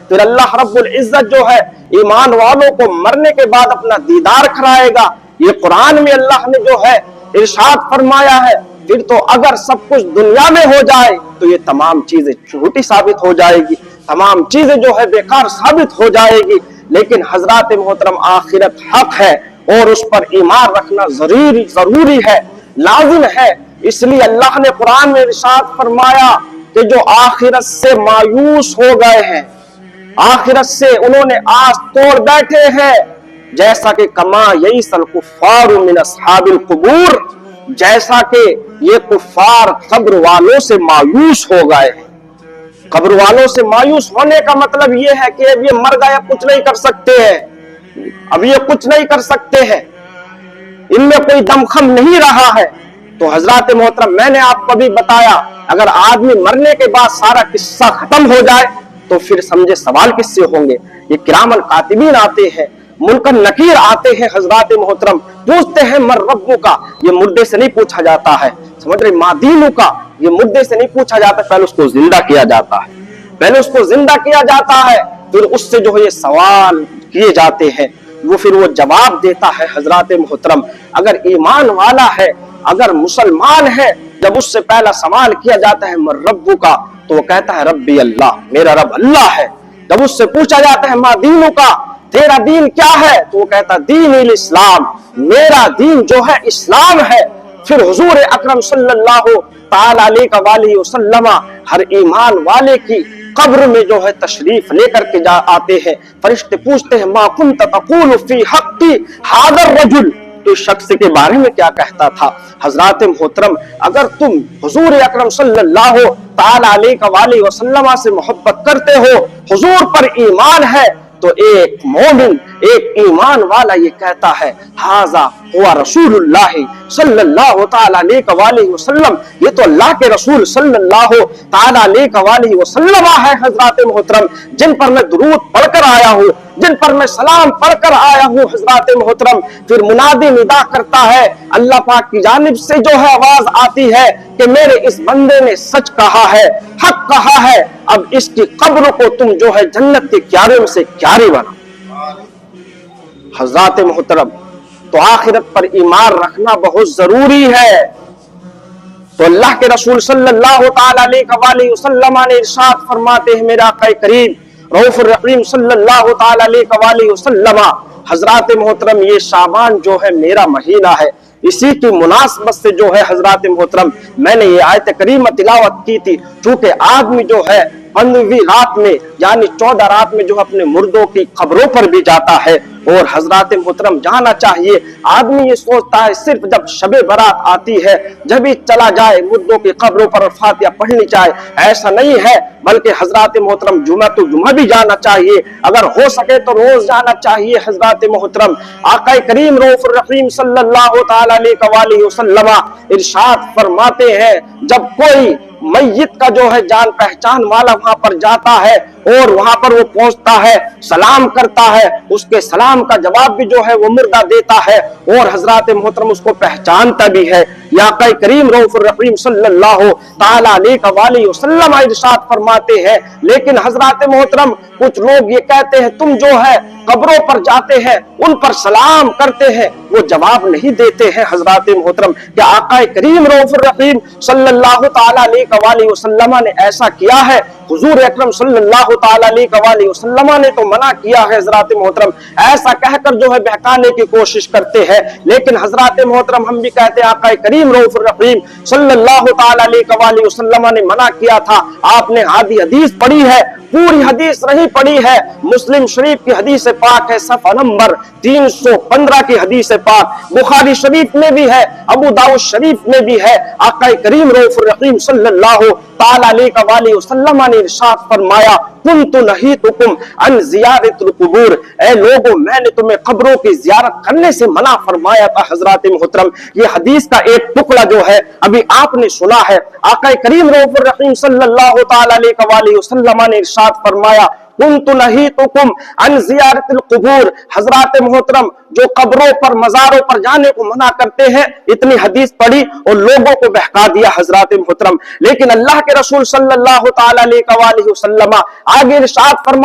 پھر اللہ رب العزت جو ہے ایمان والوں کو مرنے کے بعد اپنا دیدار کرائے گا. یہ قرآن میں اللہ نے جو ہے ارشاد فرمایا ہے. پھر تو اگر سب کچھ دنیا میں ہو جائے تو یہ تمام چیزیں جھوٹی ثابت ہو جائے گی, تمام چیزیں جو ہے بیکار ثابت ہو جائے گی. لیکن حضرات محترم آخرت حق ہے اور اس پر ایمان رکھنا ضروری ہے, لازم ہے. اس لیے اللہ نے قرآن میں ارشاد فرمایا کہ جو آخرت سے مایوس ہو گئے ہیں, آخرت سے انہوں نے آس توڑ بیٹھے ہیں, جیسا کہ کما یئس الکفار من اصحاب القبور, جیسا کہ یہ کفار قبر والوں سے مایوس ہو گئے ہیں. قبر والوں سے مایوس ہونے کا مطلب یہ ہے کہ اب یہ مر گئے, اب کچھ نہیں کر سکتے ہیں, اب یہ کچھ نہیں کر سکتے ہیں, ان میں کوئی دمخم نہیں رہا ہے. تو حضرات محترم میں نے آپ کو بھی بتایا, اگر آدمی مرنے کے بعد سارا قصہ ختم ہو جائے تو پھر سمجھے سوال کس سے ہوں گے. یہ کرام الکاتبین آتے ہیں, منکر نکیر آتے ہیں, حضرات محترم پوچھتے ہیں من ربک کا, یہ مردے سے نہیں پوچھا جاتا ہے, سمجھ رہے, ما دینک کا, یہ مردے سے نہیں پوچھا جاتا, پہلے اس کو زندہ کیا جاتا ہے, پہلے اس کو زندہ کیا جاتا ہے, پھر اس سے جو ہے یہ سوال کیے جاتے ہیں, وہ پھر وہ جواب دیتا ہے. حضرات محترم اگر ایمان والا ہے, اگر مسلمان ہے, جب اس سے پہلا سوال کیا جاتا ہے من ربک کا, تو وہ کہتا ہے ربی اللہ, میرا رب اللہ ہے. جب اس سے پوچھا جاتا ہے ما دینک کا, تیرا دین کیا ہے, تو وہ کہتا دین الاسلام, میرا دین جو ہے اسلام ہے. پھر حضور اکرم صلی اللہ تعالی علیہ وسلم ہر ایمان والے کی قبر میں جو ہے تشریف لے کر کے آتے ہیں. فرشتے پوچھتے ہیں ما کنت تقول فی حق ھذا الرجل, اس شخص کے بارے میں کیا کہتا تھا. حضرات محترم اگر تم حضور اکرم صلی اللہ تعالی علیہ وسلم سے محبت کرتے ہو, حضور پر ایمان ہے, تو ایک مومن, ایک ایمان والا یہ کہتا ہے ھذا ہوا رسول اللہ صلی اللہ تعالی علیہ وسلم, یہ تو اللہ کے رسول صلی اللہ تعالی علیہ وسلم ہے. حضرات محترم جن پر میں درود پڑھ کر آیا ہوں, جن پر میں سلام پڑھ کر آیا ہوں, حضرات محترم پھر منادی ندا کرتا ہے, اللہ پاک کی جانب سے جو ہے آواز آتی ہے کہ میرے اس بندے نے سچ کہا ہے, حق کہا ہے, اب اس کی قبر کو تم جو ہے جنت کے کیارے میں سے کیارے بنا. حضرات محترم تو آخرت پر ایمان رکھنا بہت ضروری ہے. تو اللہ کے رسول صلی اللہ تعالی علیہ وسلم نے ارشاد فرماتے ہیں, میرا آقا کریم رؤوف الرحیم صلی اللہ تعالی علیہ وسلم, حضرات محترم یہ شعبان جو ہے میرا مہینہ ہے, اسی کی مناسبت سے جو ہے حضرات محترم میں نے یہ آیت کریمہ تلاوت کی تھی. چونکہ آدمی جو ہے 15ویں رات میں یعنی 14 رات میں جو اپنے مردوں کی قبروں پر بھی جاتا ہے, اور حضرات محترم جانا چاہیے. آدمی یہ سوچتا ہے صرف جب شب برات آتی ہے جب ہی چلا جائے مردوں کی قبروں پر فاتحہ پڑھنی چاہے, ایسا نہیں ہے, بلکہ حضرات محترم جمعہ تو جمعہ بھی جانا چاہیے, اگر ہو سکے تو روز جانا چاہیے. حضرات محترم آقا کریم رؤوف الرحیم صلی اللہ تعالی علیہ وسلم ارشاد فرماتے ہیں جب کوئی میت کا جو ہے جان پہچان والا وہاں پر جاتا ہے اور وہاں پر وہ پہنچتا ہے, سلام کرتا ہے, اس کے سلام کا جواب بھی جو ہے وہ مردہ دیتا ہے, اور حضرات محترم اس کو پہچانتا بھی ہے. یا آقا کریم رؤوف الرحیم صلی اللہ تعالی علیہ وسلم ارشاد فرماتے ہیں لیکن حضرات محترم کچھ لوگ یہ کہتے ہیں تم جو ہے قبروں پر جاتے ہیں, ان پر سلام کرتے ہیں, وہ جواب نہیں دیتے ہیں. حضرات محترم کیا آقا کریم رؤوف الرحیم صلی اللہ تعالی علیہ وسلم نے ایسا کیا ہے؟ حضور اکرم صلی اللہ تعالی علیہ وسلم نے تو منع کیا ہے. حضرات محترم ایسا کہہ کر جو ہے بہکانے کی کوشش کرتے ہیں, لیکن حضرات محترم ہم بھی کہتے ہیں آقا کریم رؤوف الرحیم صلی اللہ تعالی علیہ وسلم نے منع کیا تھا. آپ نے آدھی حدیث پڑھی ہے, پوری حدیث نہیں پڑھی ہے. مسلم شریف کی حدیث پاک ہے, صفحہ نمبر 315 کی حدیث پاک, بخاری شریف میں بھی ہے, ابو داؤد شریف میں بھی ہے. آقا کریم رؤوف الرحیم صلی اللہ تعالی علیہ وسلم نے ارشاد فرمایا کنت نہیتکم عن زیارت القبور, اے لوگوں میں نے تمہیں قبروں کی زیارت کرنے سے منع فرمایا تھا. حضرات محترم یہ حدیث کا ایک ٹکڑا جو ہے ابھی آپ نے سنا ہے. آقا کریم رؤوف الرحیم صلی اللہ تعالی علیہ وسلم نے ارشاد فرمایا کنت نہیتکم عن زیارت القبور. حضرات محترم جو قبروں پر مزاروں پر جانے کو منع کرتے ہیں, اتنی حدیث پڑھی اور لوگوں کو بہکا دیا. حضرات محترم لیکن اللہ کے رسول صلی اللہ تعالی علیہ وسلم آگے ارشاد فرمایا